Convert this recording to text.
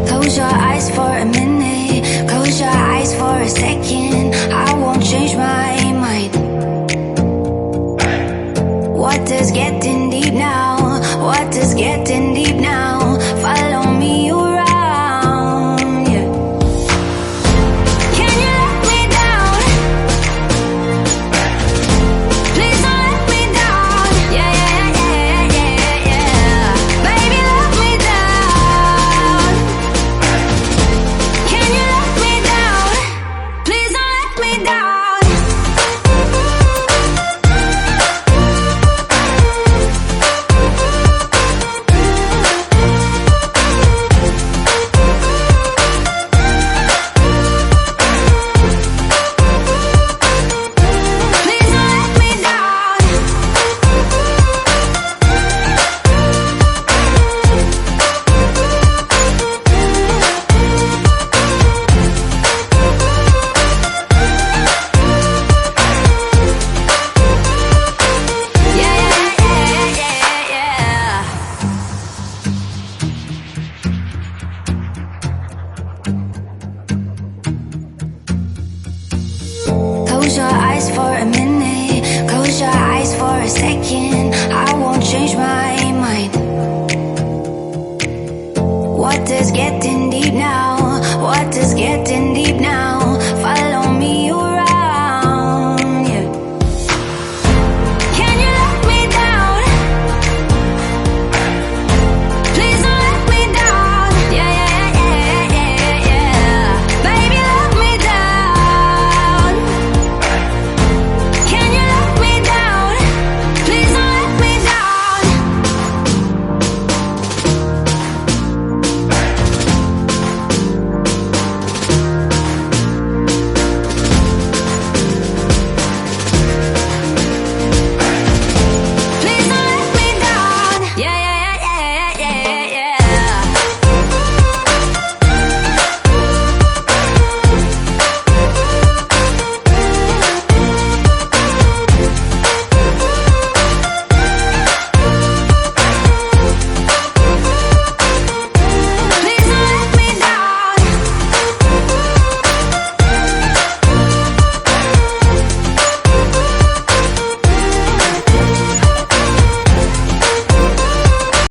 Close your eyes for a minute, close your eyes for a second. I won't change my mind. What does getting deep now? What does getting deep now? Follow me around, yeah. Can you let me down? Please don't let me down. Yeah, yeah, yeah, yeah, yeah. Baby, let me down. Can you let me down? Please don't let me down. Close your eyes for a minute, close your eyes for a second. I won't change my mind. What does getting